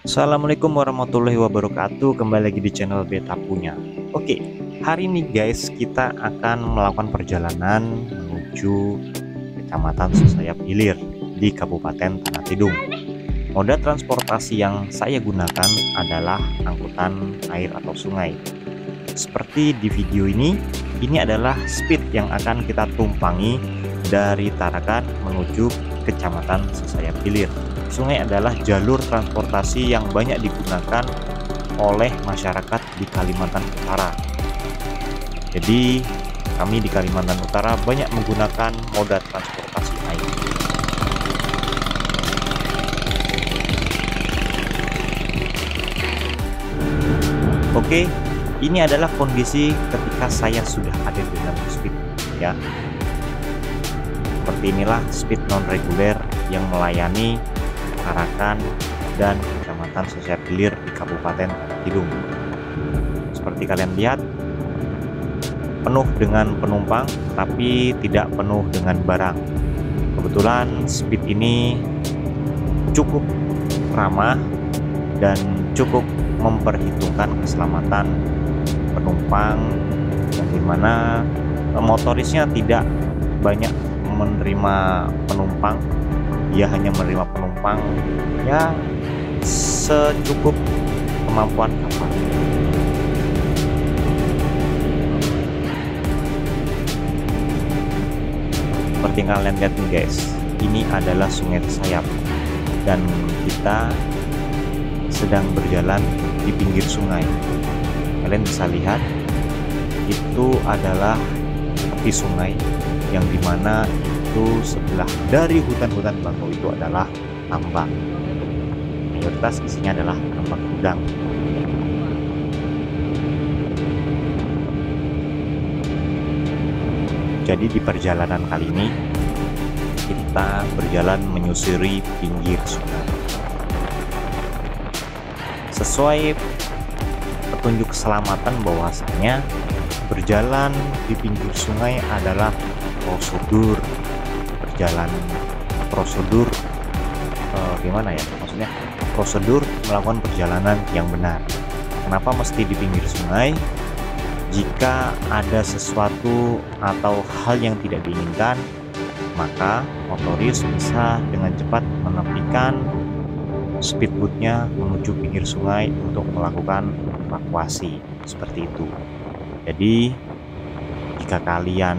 Assalamualaikum warahmatullahi wabarakatuh. Kembali lagi di channel Beta Punya. Oke, hari ini guys kita akan melakukan perjalanan menuju Kecamatan Sesayap Hilir di Kabupaten Tanah Tidung. Moda transportasi yang saya gunakan adalah angkutan air atau sungai. Seperti di video ini adalah speed yang akan kita tumpangi dari Tarakan menuju Kecamatan Sesayap Hilir. Sungai adalah jalur transportasi yang banyak digunakan oleh masyarakat di Kalimantan Utara. Jadi kami di Kalimantan Utara banyak menggunakan moda transportasi air. Oke, ini adalah kondisi ketika saya sudah ada di dalam speed ya. Seperti inilah speed non reguler yang melayani Tarakan dan Kecamatan Sesayap Hilir di Kabupaten Tidung. Seperti kalian lihat, penuh dengan penumpang tapi tidak penuh dengan barang. Kebetulan speed ini cukup ramah dan cukup memperhitungkan keselamatan penumpang, yang dimana motorisnya tidak banyak menerima penumpang. Dia hanya menerima penumpang ya secukup kemampuan kapal. Seperti yang kalian lihat nih guys, ini adalah Sungai Sesayap dan kita sedang berjalan di pinggir sungai. Kalian bisa lihat itu adalah tepi sungai yang dimana itu sebelah dari hutan-hutan bakau itu adalah tambak. Mayoritas isinya adalah tambak udang. Jadi di perjalanan kali ini kita berjalan menyusuri pinggir sungai. Sesuai petunjuk keselamatan bahwasanya berjalan di pinggir sungai adalah prosedur gimana ya, maksudnya prosedur melakukan perjalanan yang benar. Kenapa mesti di pinggir sungai? Jika ada sesuatu atau hal yang tidak diinginkan, maka motoris bisa dengan cepat menepikan speedboatnya menuju pinggir sungai untuk melakukan evakuasi seperti itu. Jadi jika kalian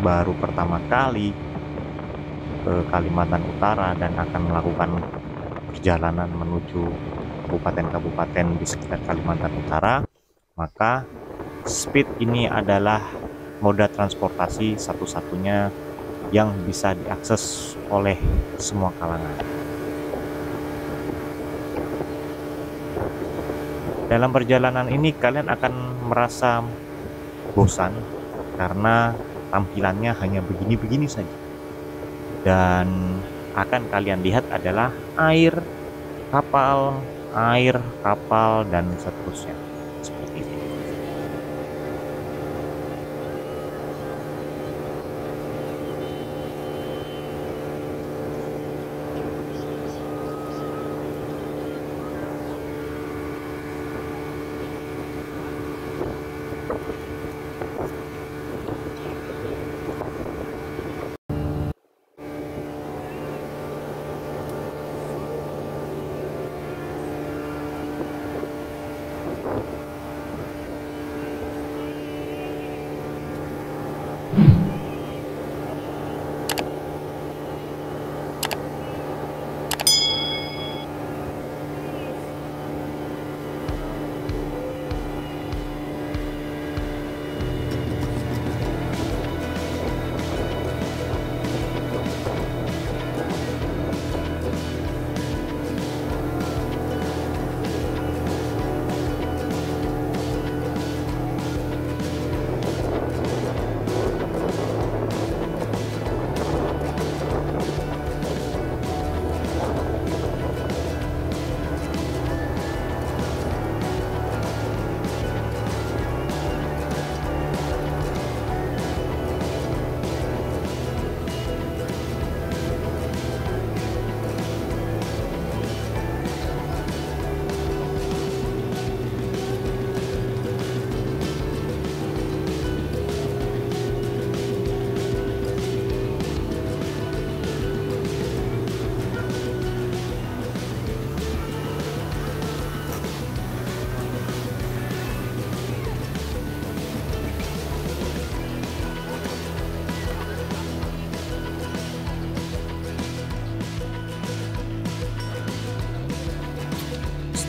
baru pertama kali ke Kalimantan Utara dan akan melakukan perjalanan menuju kabupaten-kabupaten di sekitar Kalimantan Utara, maka speed ini adalah moda transportasi satu-satunya yang bisa diakses oleh semua kalangan. Dalam perjalanan ini kalian akan merasa bosan karena tampilannya hanya begini-begini saja. Dan akan kalian lihat adalah air, kapal, dan seterusnya. Seperti itu.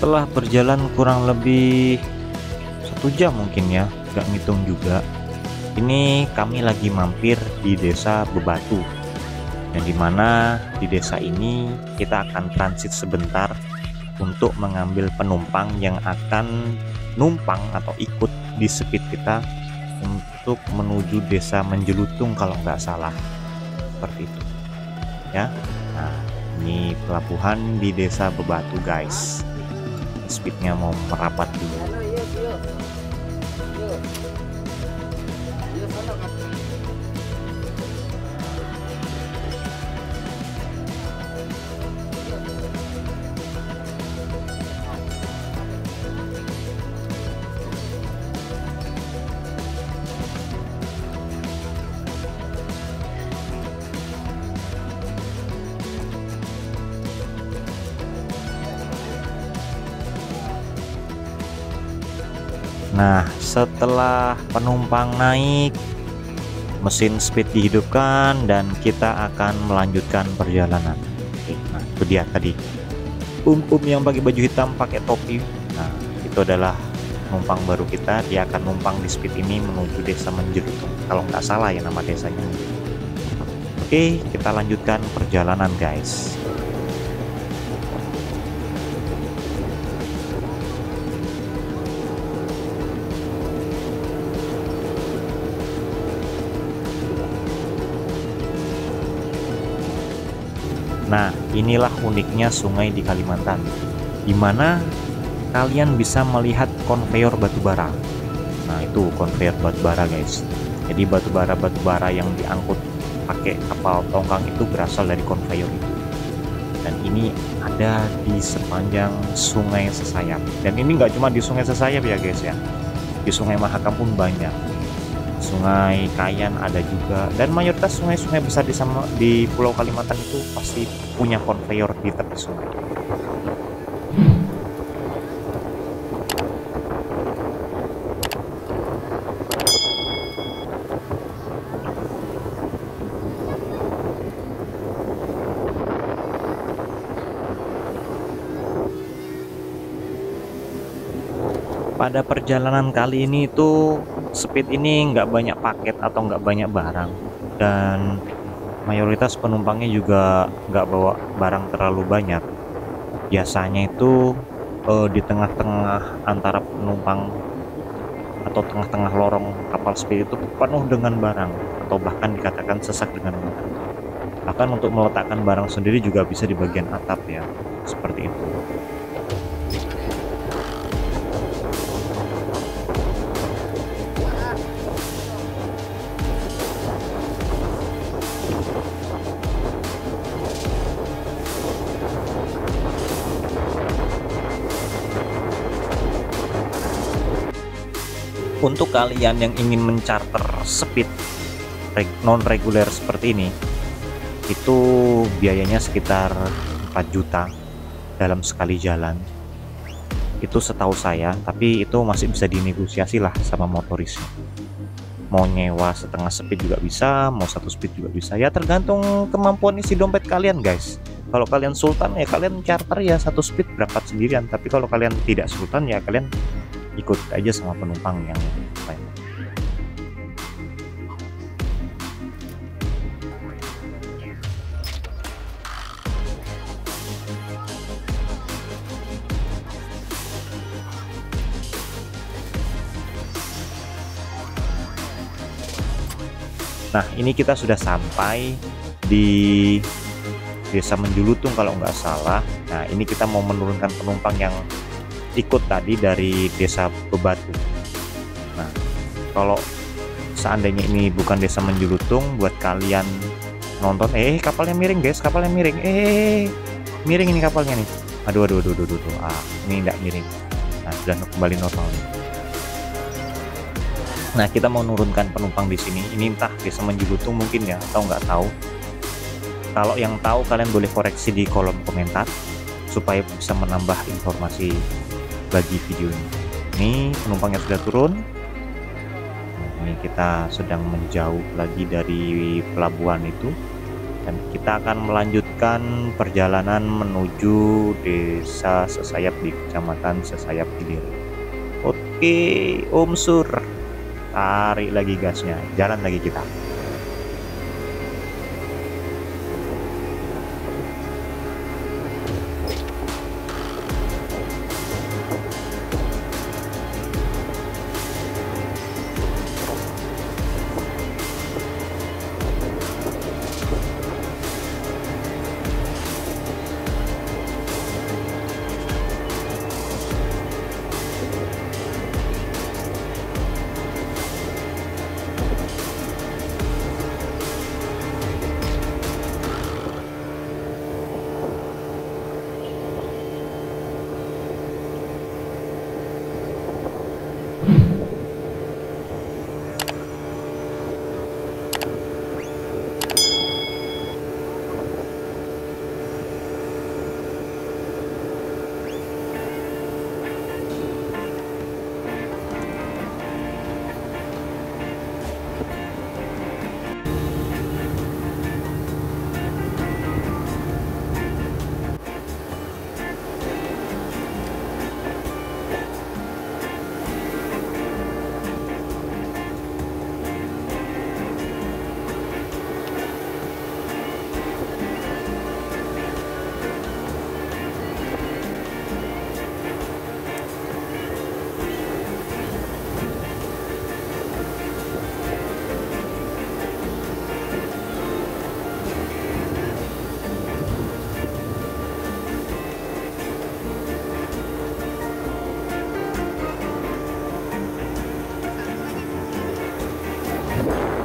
Setelah berjalan kurang lebih 1 jam mungkin ya, nggak ngitung juga, ini kami lagi mampir di desa Bebatu, yang dimana di desa ini kita akan transit sebentar untuk mengambil penumpang yang akan numpang atau ikut di speed kita untuk menuju desa Menjelutung kalau nggak salah, seperti itu ya. Nah, ini pelabuhan di desa Bebatu guys, speednya mau merapat dulu. Nah, setelah penumpang naik, mesin speed dihidupkan dan kita akan melanjutkan perjalanan. Oke, nah itu dia tadi yang pakai baju hitam pakai topi. Nah, itu adalah penumpang baru kita. Dia akan numpang di speed ini menuju desa Menjelutung, kalau nggak salah ya nama desanya. Oke, kita lanjutkan perjalanan guys. Nah, inilah uniknya sungai di Kalimantan, di mana kalian bisa melihat konveyor batubara. Nah, itu konveyor batubara guys. Jadi batubara yang diangkut pakai kapal tongkang itu berasal dari konveyor itu. Dan ini ada di sepanjang Sungai Sesayap. Dan ini nggak cuma di Sungai Sesayap ya guys ya. Di Sungai Mahakam pun banyak. Sungai Kayan ada juga, dan mayoritas sungai-sungai besar di Pulau Kalimantan itu pasti punya konveyor di tepi sungai. Pada perjalanan kali ini itu speed ini nggak banyak paket atau nggak banyak barang, dan mayoritas penumpangnya juga nggak bawa barang terlalu banyak. Biasanya itu di tengah-tengah antara penumpang atau tengah-tengah lorong kapal speed itu penuh dengan barang, atau bahkan dikatakan sesak dengan barang. Bahkan untuk meletakkan barang sendiri juga bisa di bagian atap ya, seperti itu. Untuk kalian yang ingin mencarter speed non reguler seperti ini, itu biayanya sekitar 4 juta dalam sekali jalan. Itu setahu saya, tapi itu masih bisa dinegosiasi lah sama motorisnya. Mau nyewa setengah speed juga bisa, mau 1 speed juga bisa, ya tergantung kemampuan isi dompet kalian guys. Kalau kalian sultan ya kalian charter ya 1 speed berangkat sendirian, tapi kalau kalian tidak sultan ya kalian ikut aja sama penumpang yang lain. Nah, ini kita sudah sampai di desa Menjelutung kalau nggak salah. Nah, ini kita mau menurunkan penumpang yang ikut tadi dari desa Bebatu. Nah, kalau seandainya ini bukan desa Menjelutung, buat kalian nonton, kapalnya miring guys, kapalnya miring, miring ini kapalnya nih, aduh, ini nggak miring. Nah, sudah kembali normal nih. Nah, kita mau nurunkan penumpang di sini. Ini entah desa Menjelutung mungkin ya, atau nggak tahu. Kalau yang tahu kalian boleh koreksi di kolom komentar supaya bisa menambah informasi bagi video ini. Ini penumpangnya sudah turun. Nah, ini kita sedang menjauh lagi dari pelabuhan itu. dan kita akan melanjutkan perjalanan menuju desa Sesayap di Kecamatan Sesayap Hilir. Oke, Om Sur, tarik lagi gasnya, jalan lagi kita.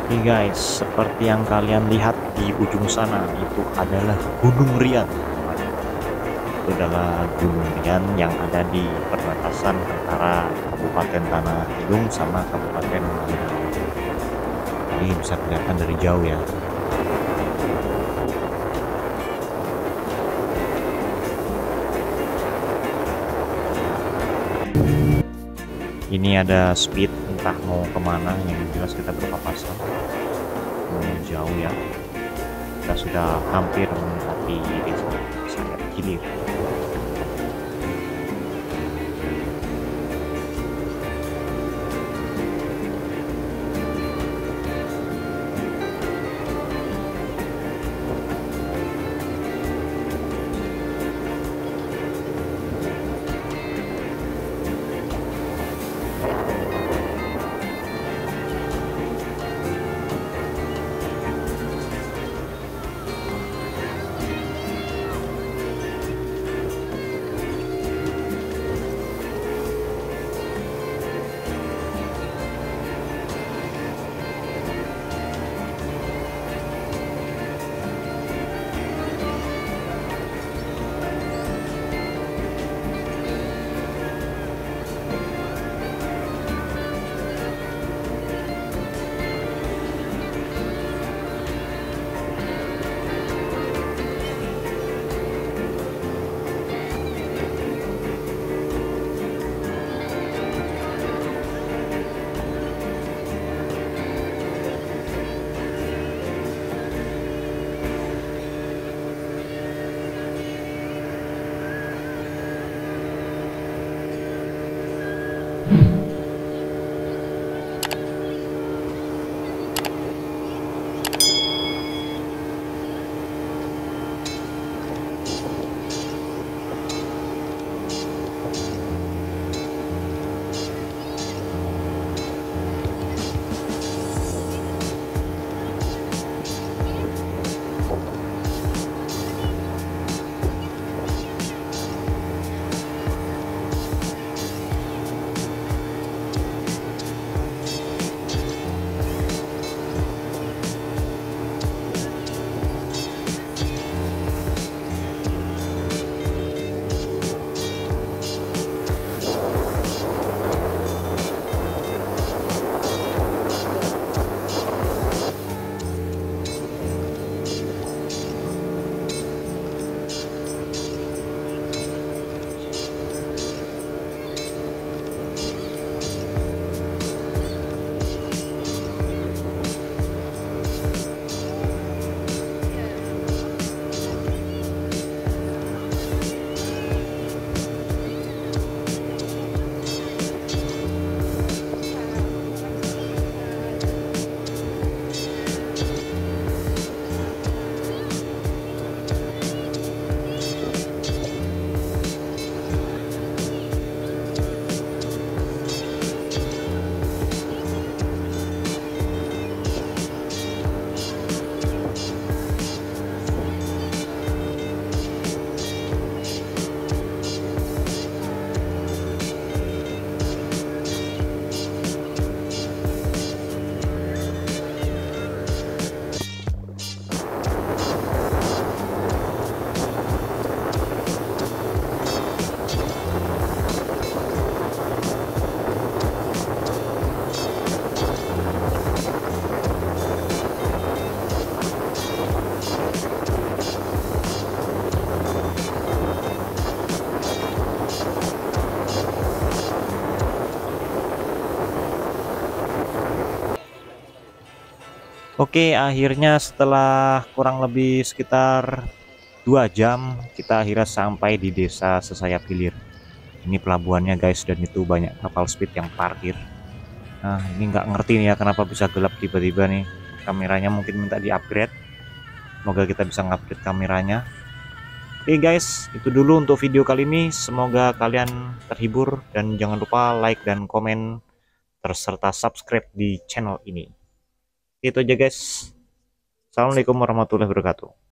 Oke guys, seperti yang kalian lihat di ujung sana itu adalah Gunung Rian. Itu adalah Gunung Rian yang ada di perbatasan antara Kabupaten Tanah Tidung sama Kabupaten Malang. Ini bisa kelihatan dari jauh ya. Ini ada speed, entah mau kemana, yang jelas kita berpapasan. Mau jauh ya. Kita sudah hampir mendekati desa Sesayap Hilir. Oke, akhirnya setelah kurang lebih sekitar 2 jam kita akhirnya sampai di desa Sesayap Hilir. Ini pelabuhannya guys, dan itu banyak kapal speed yang parkir. Nah, ini nggak ngerti nih ya kenapa bisa gelap tiba-tiba nih. Kameranya mungkin minta di-upgrade. Semoga kita bisa ngupgrade kameranya. Oke guys, itu dulu untuk video kali ini. Semoga kalian terhibur dan jangan lupa like dan komen serta subscribe di channel ini. Itu aja guys. Assalamualaikum warahmatullahi wabarakatuh.